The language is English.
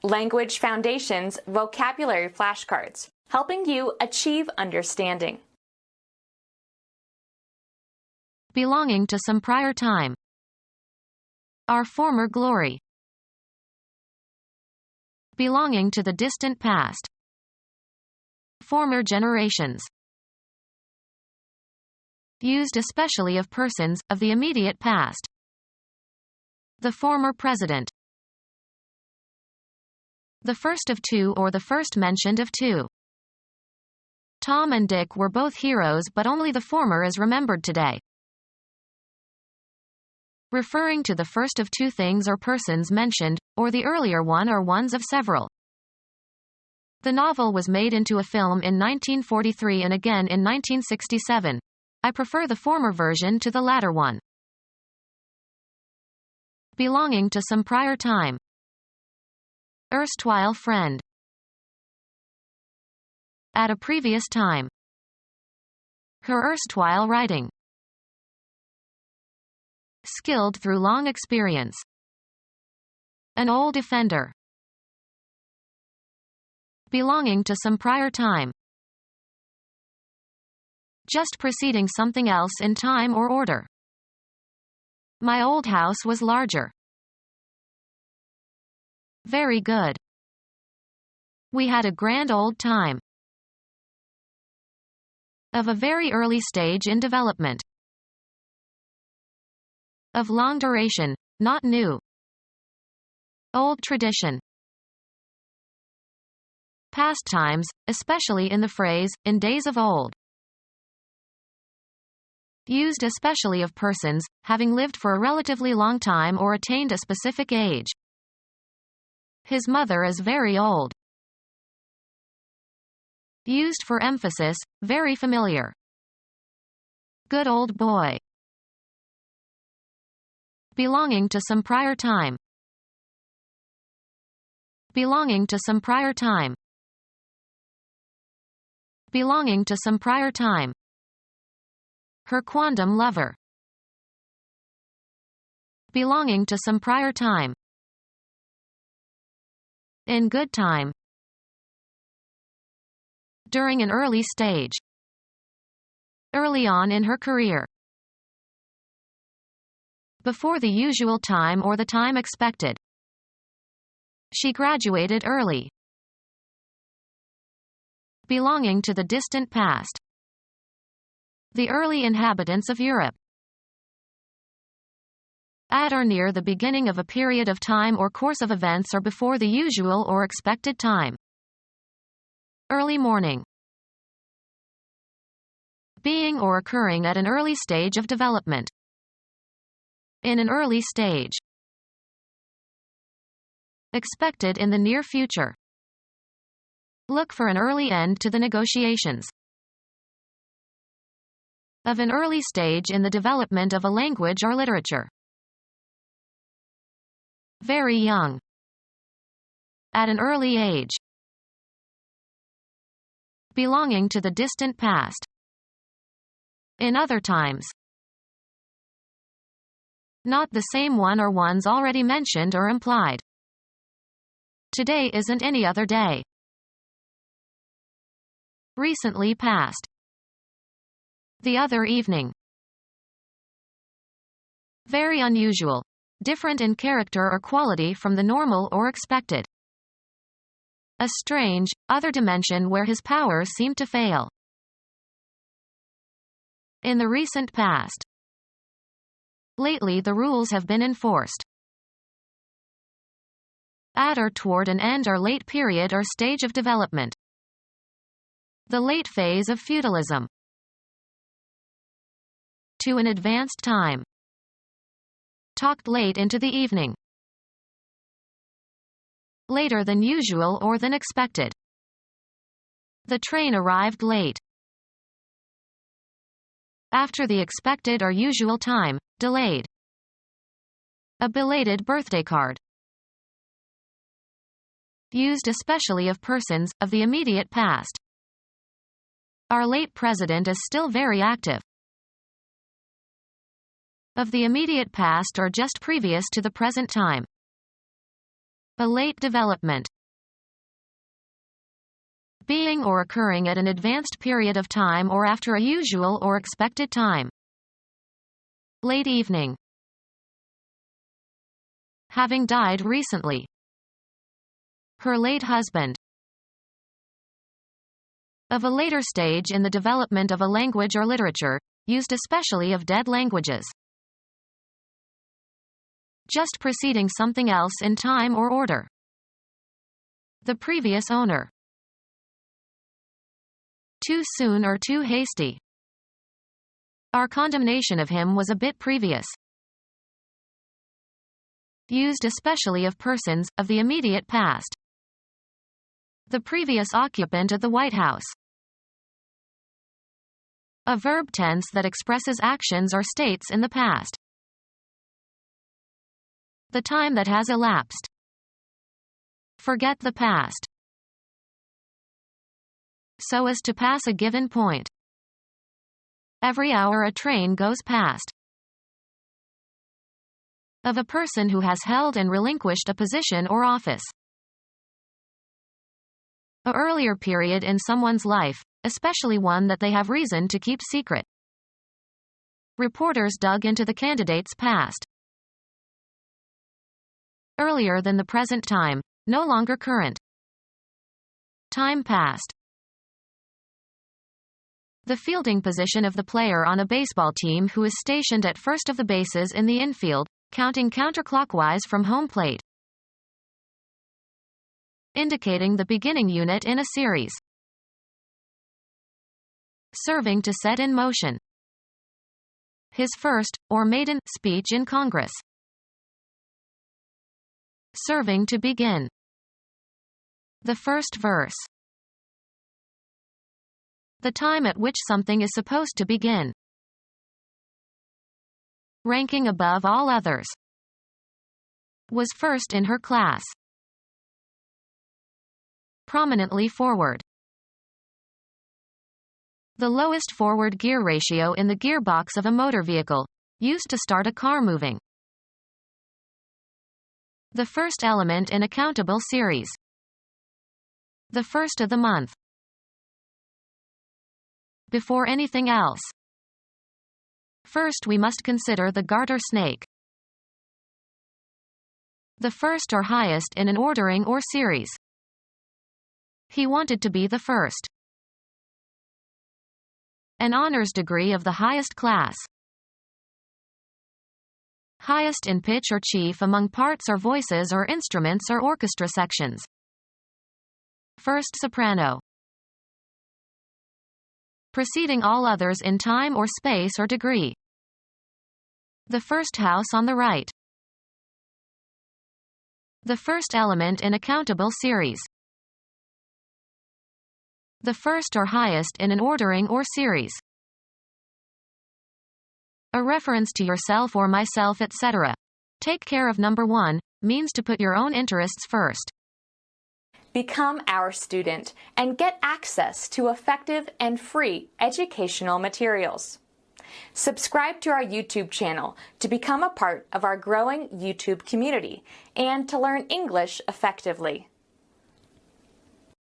Language Foundations Vocabulary Flashcards, helping you achieve understanding. Belonging to some prior time. Our former glory. Belonging to the distant past. Former generations. Used especially of persons of the immediate past. The former president. The first of two or the first mentioned of two. Tom and Dick were both heroes, but only the former is remembered today. Referring to the first of two things or persons mentioned, or the earlier one or ones of several. The novel was made into a film in 1943 and again in 1967. I prefer the former version to the latter one. Belonging to some prior time. Erstwhile friend. At a previous time. Her erstwhile writing. Skilled through long experience. An old offender. Belonging to some prior time. Just preceding something else in time or order. My old house was larger. Very good. We had a grand old time. Of a very early stage in development. Of long duration, not new. Old tradition. Past times, especially in the phrase, in days of old. Used especially of persons, having lived for a relatively long time or attained a specific age. His mother is very old. Used for emphasis, very familiar. Good old boy. Belonging to some prior time. Belonging to some prior time. Belonging to some prior time. Her quondam lover. Belonging to some prior time. In good time. During an early stage. Early on in her career. Before the usual time or the time expected. She graduated early. Belonging to the distant past. The early inhabitants of Europe. At or near the beginning of a period of time or course of events or before the usual or expected time. Early morning. Being or occurring at an early stage of development. In an early stage. Expected in the near future. Look for an early end to the negotiations. Of an early stage in the development of a language or literature. Very young. At an early age. Belonging to the distant past. In other times. Not the same one or ones already mentioned or implied. Today isn't any other day. Recently past. The other evening. Very unusual. Different in character or quality from the normal or expected. A strange, other dimension where his powers seem to fail. In the recent past. Lately the rules have been enforced. At or toward an end or late period or stage of development. The late phase of feudalism. To an advanced time. Talked late into the evening. Later than usual or than expected. The train arrived late. After the expected or usual time, delayed. A belated birthday card. Used especially of persons of the immediate past. Our late president is still very active. Of the immediate past or just previous to the present time. A late development. Being or occurring at an advanced period of time or after a usual or expected time. Late evening. Having died recently. Her late husband. Of a later stage in the development of a language or literature, used especially of dead languages. Just preceding something else in time or order. The previous owner. Too soon or too hasty. Our condemnation of him was a bit previous. Used especially of persons, of the immediate past. The previous occupant of the White House. A verb tense that expresses actions or states in the past. The time that has elapsed. Forget the past. So as to pass a given point. Every hour a train goes past. Of a person who has held and relinquished a position or office. A earlier period in someone's life, especially one that they have reason to keep secret. Reporters dug into the candidate's past. Earlier than the present time, no longer current. Time past. The fielding position of the player on a baseball team who is stationed at first of the bases in the infield, counting counterclockwise from home plate. Indicating the beginning unit in a series. Serving to set in motion. His first, or maiden, speech in Congress. Serving to begin. The first verse. The time at which something is supposed to begin. Ranking above all others. Was first in her class. Prominently forward. The lowest forward gear ratio in the gearbox of a motor vehicle, used to start a car moving. The first element in a countable series. The first of the month. Before anything else. First we must consider the garter snake. The first or highest in an ordering or series. He wanted to be the first. An honors degree of the highest class. Highest in pitch or chief among parts or voices or instruments or orchestra sections. First soprano. Preceding all others in time or space or degree. The first house on the right. The first element in a countable series. The first or highest in an ordering or series. A reference to yourself or myself, etc. Take care of number 1, means to put your own interests first. Become our student and get access to effective and free educational materials. Subscribe to our YouTube channel to become a part of our growing YouTube community and to learn English effectively.